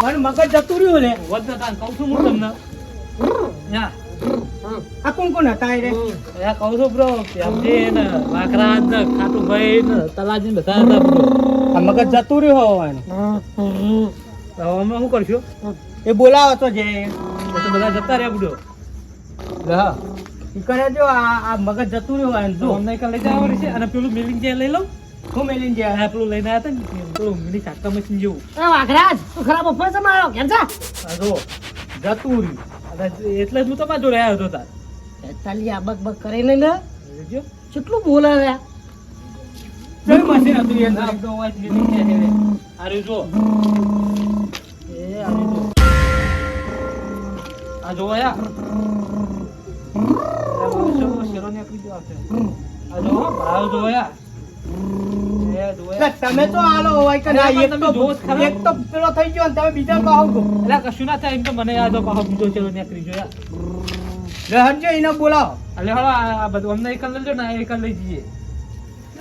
મારું મગજ જતું રહ્યું ને વધ નતા કહું છું હું તમને યા આ કોણ કોણ હતા એ રે યા કહું છું બ્રો પ્યામજી ને વાકરાજ ને ખાટુભાઈ ને તલાજી બધા હતા બ્રો આ મગજ જતું રહ્યું હોવાનું તો અમે શું કરશું એ બોલાવો તો જે એ તો બધા જતા રહ્યા બ્રો હા ઈ કરે જો આ મગજ જતું રહ્યું હોય તો જો અમને એક લઈ જવા છે અને પેલું મિલિંગ જે લઈ લઉં હું મેલીને જાય આ પેલું લઈને આવ્યા હતા ને પેલું મિની શાકા મશીન જેવું વાઘરાજ તું ખરાબ બપોર છે મારો ઘેર જા આ જો જતું રહ્યું અને એટલે જ હું તમારા જોડે આવ્યો હતો તાર ચાલી આ બક બક કરીને ને જો કેટલું બોલે રે કયું મશીન હતું એ અંદર? તો વાત મિલિંગ છે રે આરે જો એ આરે જો આ જો યા એટલે તમે તો આલો હોય કે ના અરે એક તમે તો જોવો જ ખરા. એક તો પેલો થઈ ગયો ને તમે બીજા કહો છો કશું ના થાય એમ તો મને યાદ પાછો બીજો ચલો નીકળી જોયા રહેજો એને બોલાવો એટલે હળો આ બધું અમને એક લઈ લો ને એક લઈ જઈએ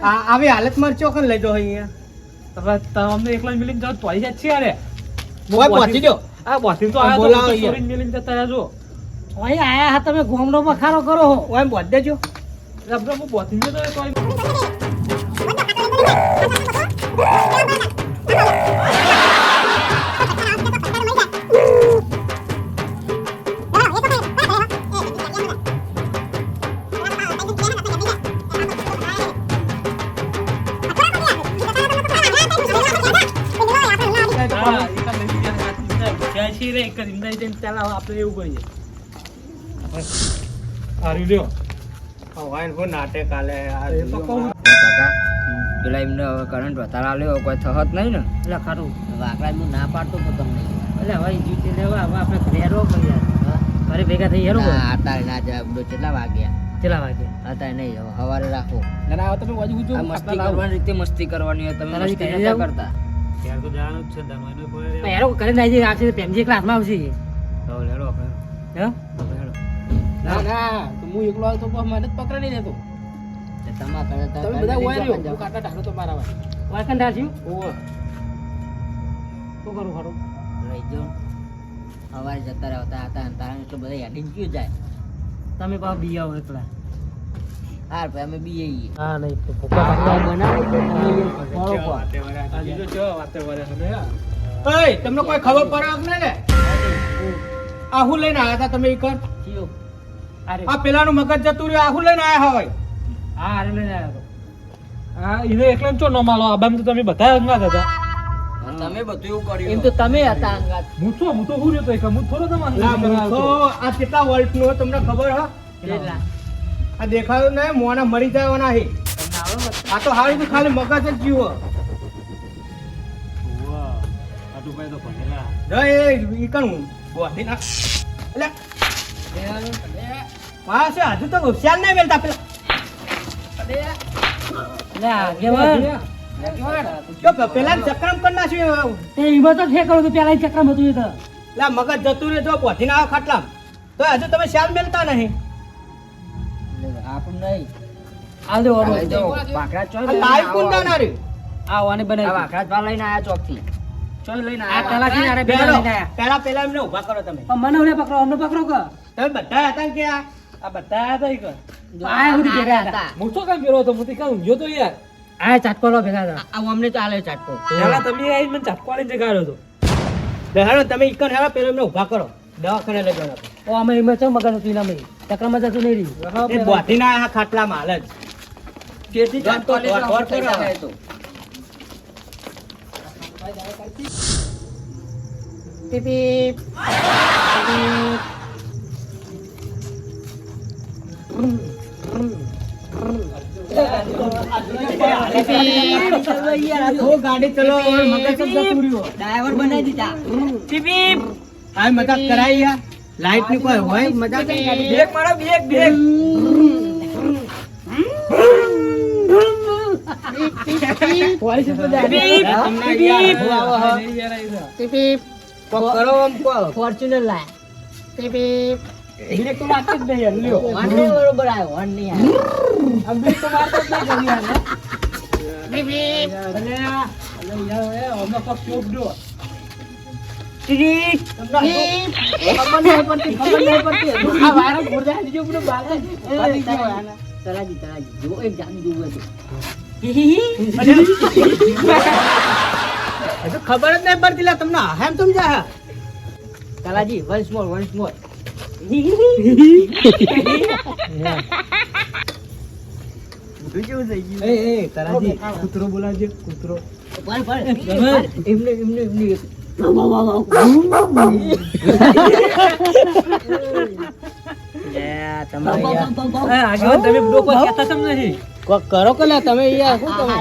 આ આવી હાલતમાં ચોકન લઈ જાઓ અહીંયા તમે અમને એકલા મિલિંગ જાવ તો પૈસા છે અરે મોય પહોંચી દો આ બોથી તો બોલાવો આયા તો અહીંયા. ચોરીને મિલિંગ જતા રહ્યા જો અહીં આયા હા તમે ગોમનો બખારો કરો હો ઓય બોધ દેજો એટલે આપણે હું બોથી ને તો હા એક લઈ જઈએ જાય છે રે એક ઇંદાઈ જઈને ચાલો આપણે એવું કરીએ આર્યું લ્યો વાઈન હું નાટક આલે એ તો કહું કાકા પેલા એમને હવે કરંટ વધારે આલ્યો કોઈ થહત નહીં ને એટલે ખરું વાકડા હું ના પાડતો તો તમને એટલે હવે જીતે લેવા હવે આપણે ઘરે હેરો કરી ઘરે ભેગા થઈ હેરો ના અત્યારે ના જાય બધો કેટલા વાગ્યા કેટલા વાગે અત્યારે નહીં હવે સવારે રાખો ના ના તમે વાજી આ મસ્તી કરવાની રીતે મસ્તી કરવાની હોય તમે તારાથી મસ્તી ઘરે નતા જાવું? કરતા ત્યાર તો જવાનું જ છે દવાનો કોઈ હેરો કરીને આવી આવશે પેમજી ક્લાસમાં આવશે તો લેડો આપણે હે લેડો ના ના તો હું એકલો આવ્યો તો મને જ પકડી નહીં લેતો તે તમા કરતા તમે બધા ઓય રહ્યો હું કાકા ઢાળો તો મારા વાત વાકંડા થયું ઓવો શું કરું ખરું લઈ જાઓ સવારે જતા રહેતા હતા અને તારા એટલું બધા હેડિંગ ક્યું જાય તમે પાછા બી આવો એકલા હાર ભાઈ અમે બી આવીએ હા નહીં તો બનાવો તો ફોળો પર આજે જો ચો વાતે વરે હને ઓય તમને કોઈ ખબર પડે કે નહીં ને આ હું લઈને આયા હતા તમે ઈ કર થયો અરે આ પેલાનું મગજ જતું રહ્યું આ હું લઈને આયા હોય હા અરે લઈને આવ્યો તો હા એને એકલા ચો નો માલો આબામ તો તમે બધા અંગાત હતા તમે બધું એવું કર્યું એમ તો તમે હતા અંગાત હું તો હું રહ્યો તો એક હું થોડો તમારે ના મૂર્ખો, આ કેટલા વોલ્ટ નું તમને ખબર હા કેટલા આ દેખાયું નહીં મોણા મરી જવાના છે આ તો હારું તો ખાલી મગજ જ જીવો ઓવા આટુભાઈ તો ભણેલા રે ઈ કણ બોધી ના એટલે હા છે હજુ તો હોશિયાર નહીં મેલતા પેલા લે આગેવાન જો પેલા ચક્રમ કરી નાખ્યું તે ઈમાં તો ઠેક કરું તો પેલા ચક્રમ હતું એ તો એટલે મગજ જતું રહે જો બોધી ના આવો ખાટલામ તો હજુ તમે શ્યાલ મેલતા નહીં આપણું નહીં હાલ દે ઓરો લઈ જાઓ વાકડા ચોય આ લાઈવ કુંડા ના રહ્યું આ વાને આ બનાવી વાકડા જ લઈને આયા ચોક થી ચોય લઈને આ આયા પેલા થી આરે પેલા લઈને આયા પેલા એમને ઉભા કરો તમે પણ મને ઓલે પકડો અમને પકડો કે તમે બધા હતા ને કે આ બધા હતા ઈ કર આયા સુધી ભેગા હતા હું તો કામ ગયો તો હું તો કામ ઊંઘ્યો તો યાર આ ચાટકો લો ભેગા હતા આ અમને ચાલે ચાટકો પેલા તમે આવીને મને ચાપકો આલીને જગાડ્યો તો હેડો તમે ઈકન હેડો પેલા એમને ઉભા કરો દવાખાને લઈ જવાના ઓ અમે એમાં ચમ મગન હતું એના મેં ચક્રમાં જતું નહીં રહ્યું એ બોધી ના આયા ખાટલામાં હાલ જ તેથી ચાટકો દોડ, દોડ, દોડ પૈસા કરો. લે તો પીપ પીપ ગાડી ચલો મગજ જ જતું રહ્યું ડ્રાઈવર બનાવી દીધા આ મજાક કરાઈ યાર લાઈટ ની કોઈ હોય મજાક બ્રેક મારો બ્રેક ફોર્ચ્યુનર લાયા પીપ પીપ એટલે તો વાત જ નહીં યાર લ્યો વાંધો બરોબર આવ્યો વાંધો નહીં આવ્યો. આમ બી તો વાત જ નહીં કરી યાર પીપ પીપ અલે યાર એ હમણાં કોક ચોપ દો તલાજી જો એક જાદુ જોવું હતું. હજુ ખબર જ નહીં પડતી લા તમને હેમ સમજા તલાજી વન્સ મોર તરાજી કૂતરો બોલાવજો કૂતરો એમને આગળ તમે ડોકો કહેતા કેમ નહીં કોક કરો કે લા તમે યાર શું તમે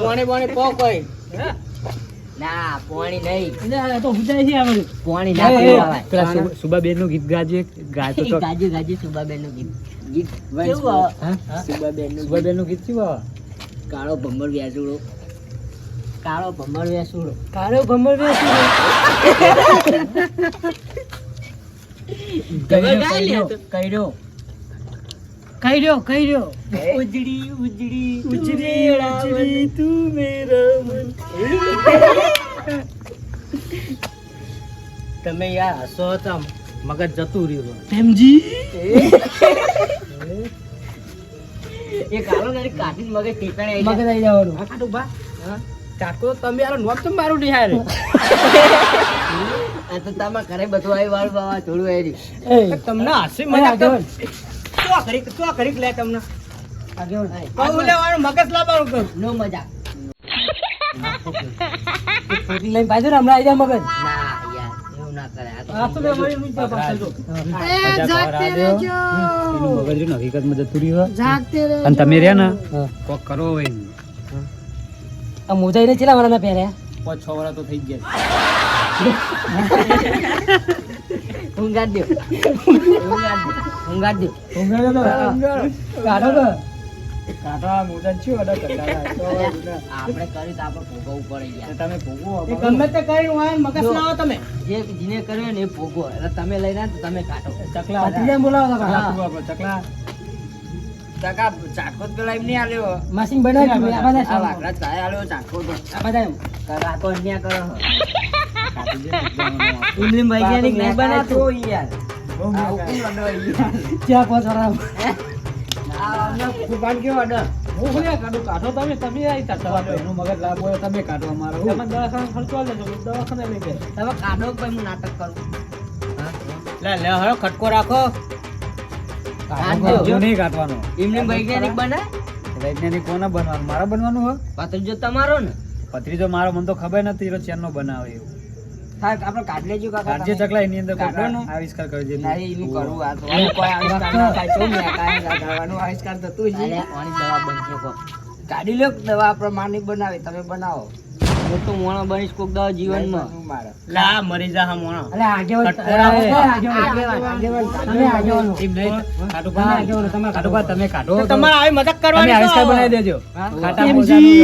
કોણે બોણે પો કોઈ ના પોણી નહીં તો હુજાય છે આ પોણી ના પીવાય. પેલા સુબાબેન નું ગીત ગાજે ગાતો તો ગાજે સુબાબેન નું ગીત કેવું આવે? હા? સુબાબેન નું સુબાબેન નું ગીત કેવું આવે? કાળો ભમર વ્યાસુડો કાળો ભમર વેસુડો. કઈડ્યો ઉજડી તું મેરા મન. તમે યાર હસો તો મગજ જતું રહ્યું પ્રેમજી એ કાળો નાની કાઢીને મગજ ટીપણે આવી મગજ આવી જવાનું. હા કાટુ બા ચાકો તમે યાર નોમ તો મારું નહીં હારે આ તો તમારા ઘરે બધું આવી વાળું બાવા થોડું આવી તમને હસી મજાક તો શું કરી લે તમને કહું લેવાનું મગજ લાવવાનું કહું નો મજા લઈને પાછો ને હમણાં આવી જાય મગજ. ના યાર એવું ના કરે આ તો આ તો બે મળી નહીં પાછળ તો. એનું મગજ રહ્યું ને હકીકતમાં જતું રહ્યું હોય. અને તમે રહ્યા ને કોક કરો હોય ને. આ મોજા એને ચેલા વાળાના પહેર્યા 5-6 વર્ષ તો થઈ જ ગયા. ઊંઘાડ દો કાઢો તો. કાઢો આ મોજા શું અડા કરતા આપણે કરી તો આપણે ભોગવવું પડે યાર તમે ભોગવો એ ગમે તે કરીને હોય મગજ લાવો તમે જે જીને કર્યો ને એ ભોગવો એટલે તમે લઈને આવો તો તમે કાઢો ચકલા ભત્રીજાને બોલાવો તો હા. કાકા. ચકલા કાકા ચાટકો તો પેલા એમ નહીં આલ્યો મશીન બનાવી દીધું. આ બધા આ વાઘરા ચાય આલ્યો ચાટકો તો આ બધા એમ. કાકા તો અન્યા કરો કાઢી દે ને એકદમ. ઇમલી વૈજ્ઞાનિક નહીં બને તો યાર બહુ આ મોટા. ઉકું અડો યાર ચા પાંચ વાળા. આ અમને કુપાન કેવો અડો હું ખોલ્યા કાઢું. કાઢો તમે આવી કાઢો. એનું મગજ લાભ હોય તમે કાઢો અમારો. તમે દવાખાને ખર્ચો આલે તો દવાખાને લઈ જાય. તમે કાઢો પછી હું નાટક કરું લે લે હળો ખટકો રાખો કાઢજો. જો નહીં કાઢવાનો. ઇમલી વૈજ્ઞાનિક બને વૈજ્ઞાનિક કોને બનવાનું? મારે બનવાનું હોય? પાત્રજો તમારો ને ભત્રીજો મારો મને તો ખબર નથી. એનો ચેનનો બનાવે એવું. હા આપણે કાઢ લેજો કાકા કાઢજે ચકલા એની અંદર કાઢો ને. આવિષ્કાર કરજે. નહીં એનું કરવું આ તો હવે કોઈ આવિષ્કાર ના થાય છો મેં કાંઈ કાઢવાનું આવિષ્કાર થતું જ નહીં. દવા બનશે કોક કાઢી લો દવા આપણે માની બનાવી તમે બનાવો હું તો મોણો બનીશ કોક દવા જીવનમાં લા મરી જા હા મોણો અલે આગેવાન. ખટકો રાખો. આગેવાન. તમે આગેવાનો. એમ નહીં. કાઢો હા, બા. આગેવાનો. તમે કાઢો બા, તમે કાઢો. તો તમારે આવી મજાક તમે કરવાની આવિષ્કાર તો. બનાવી દેજો. હા? ખાટા એમ મોજાનું જી.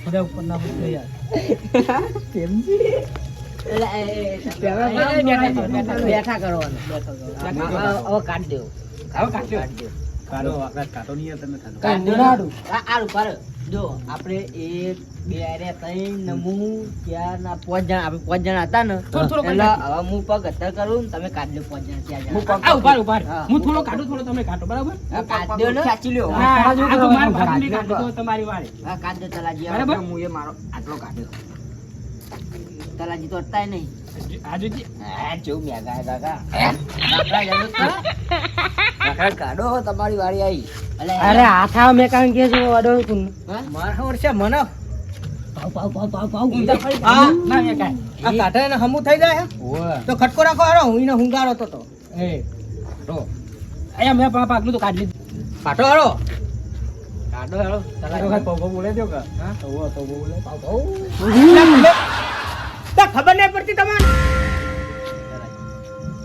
બધા ઉપર ના મૂકજો યાર. એટલે બેઠા કરવાનું હવે કાઢી દેવું હવે કાઢજો. કાઢો આકાશ, કાઢો નહીં યાર, તમે કાઢો. કાંઈ બોલાડું. આરું પર જો આપણે 1 2 અરે 3 ને હું ત્યાં ના 5 જણા આપણે 5 જણા હતા ને થોડું થોડું એટલે હવે હું પગ અત્યારે કરું ને તમે કાઢી લો 5 જણા ત્યાં હું જણા આ ઉભા ઉભા હા. હું થોડો કાઢું થોડો તમે કાઢો બરાબર હા, કાઢી દો ને ખેંચી લ્યો હા, આ તો મારું કાઢો. ભાગનું નહીં કાઢો, તો તમારી વાળી હા કાઢ દો તલાજી બરાબર? હવે હું એ મારો આટલો કાઢ્યો તલાજી તો અટતાય નહીં આજુજી હા જો મેગા કાકા કાકા જાણો છો કાકા કાઢો તમારી વાળી આવી અરે હાથા મેં કાંઈ કે છે વાડો તું. હા? મારા વર્ષે મને પાવ પાવ પાવ પાવ પાવ. હા ના એ કાંઈ આ કાઢે ને હમું થઈ જાય હે? ઓવે. તો ખટકો રાખો હારો હું એને હુંગારો તો એ કાઢો. અહીંયા મેં પાકલું તો કાઢી લીધું પાટો હારો કાઢો હેળો કાઢો ખાલી પગ પગ બોલાવી દો કે? હા? ઓવે, પગ પગ બોલાવી. તો ખબર નહીં પડતી તમારે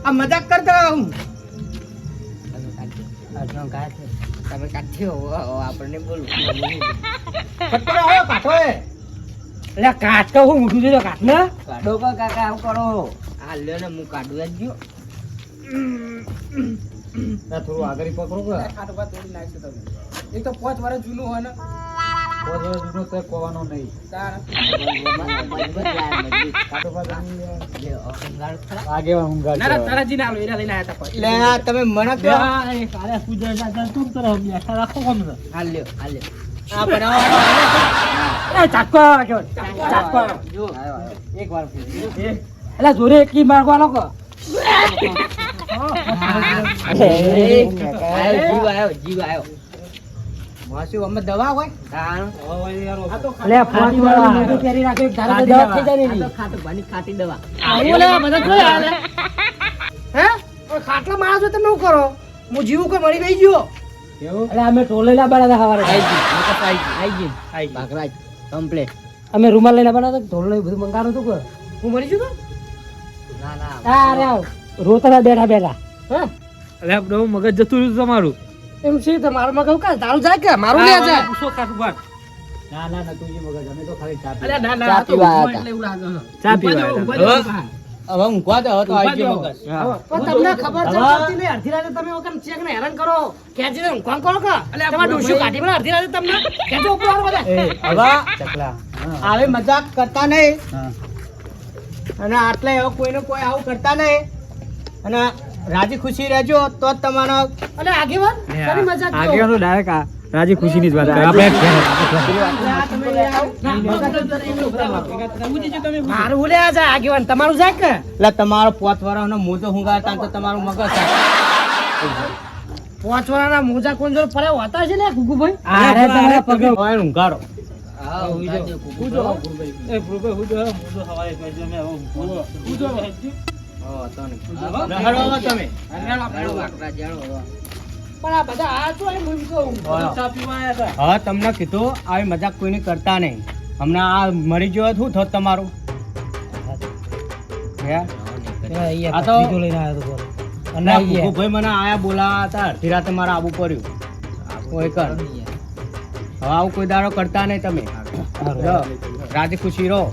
આ મજાક કરતા હું તમે કાઢ્યો આપણને બોલું ખટકો હારો કાઢો એ એટલે કાટ તો હું મોટું છે કાટ ને કાઢો કો કાકા આમ કરો આ લ્યો ને હું કાઢું જ ગયો થોડું આગળ પકડો કે ખાટોપા તોડી નાખશે તમે એ તો 5 વર્ષ જૂનું હોય ને 5 વર્ષ જૂનો તો કોવાનો નહીં આગેવાન ઊંઘાડ ના ના તારાજીને આલો એરા લઈને આયા તા લે તમે મને કહો કાલે પૂજા ના તું કરો બેઠા રાખો કોમ છે આ લ્યો આ બનાવો એ ચાકો કેવો ચાકો જો એક વાર એટલે જોરે એકી મારવાનો કો જીવ આયો માસી અમે દવા હોય અલે ફાટી વાળો મોટું પહેરી રાખ્યો એક ધારો તો દવા થઈ જાય ને ખાટોપાની ખાટી દવા ઓલે બધા જોઈ આલે હે ઓય ખાટલા માણસો તમે શું કરો હું જીવ કોઈ મરી નહીં ગયો કેવું એટલે અમે ટોલેલા બનાતા હવારે ભાગરાજ કમ્પ્લીટ અમે રૂમાલ લઈને બનાતા ઢોલ બધું મંગાવાનું હતું કે હું મરી ગયો ના ના અરે રોતરા બેઠા હા અલે બહુ મગજ જતું રહ્યું તમારું એમ છે તો મારું માં કહું કે તારું જાય કે મારું લે જાય પૂછો કાટું બાર ના ના ના તું મગજ અમે તો ખાલી ચા અલ્યા ના ચા પીવા આયા એટલે એવું લાગે ચા પીવા હવે ઊંઘવા દે હવે તો આવી ગયો મગજ પણ તમને ખબર છે પડતી નહીં અડધી રાતે તમે વખત ચેક ને હેરાન કરો ખેંચીને ઊંઘવાન કરો કે તમારે ડોશી કાઢી મને અડધી રાતે તમને ખેંચો ઉપર આવો બધા હવે ચકલા આવે મજાક કરતા નહીં હા અને આટલે હવે કોઈને કોઈ આવું કરતા નહીં અને રાજી ખુશી રહેજો તો જ તમારો અલે આગેવાન કરી મજાક કરો આગેવાનો ડાયરેક્ટ આ રાજી ખુશીની જ વાત કરે આપણે મારું ઉલે આ જાય આગેવાન તમારું જાય કે એટલે તમારો 5 વર્ષનો મોજો હુંગારતા તો તમારું મગજ 5 વર્ષના મોજા કોણ જોડે પડ્યા હોતા છે ને ગુગુભાઈ અરે તમારા પગે હોય ઊંઘાડો હા ઊંઘા દે પૂજો એ પ્રૂફે પૂજો મોજો હવાય એટલે મે પૂજો લહરો તમે વાકડા જાણો પણ આ બધા આ તો એમ હું કહું ચા પીવા આયા હતા હા તમને કીધું આવી મજાક કોઈને કરતા નહીં હમણાં આ મરી ગયો શું થત તમારું હે આ તો લઈને આવ્યો તો અને ભાઈ મને આયા બોલાવા હતા અડધી રાતે મારે આવવું પડ્યું કોઈ કર હવે આવું કોઈ દાડો કરતા નહીં તમે રાજી ખુશી રહો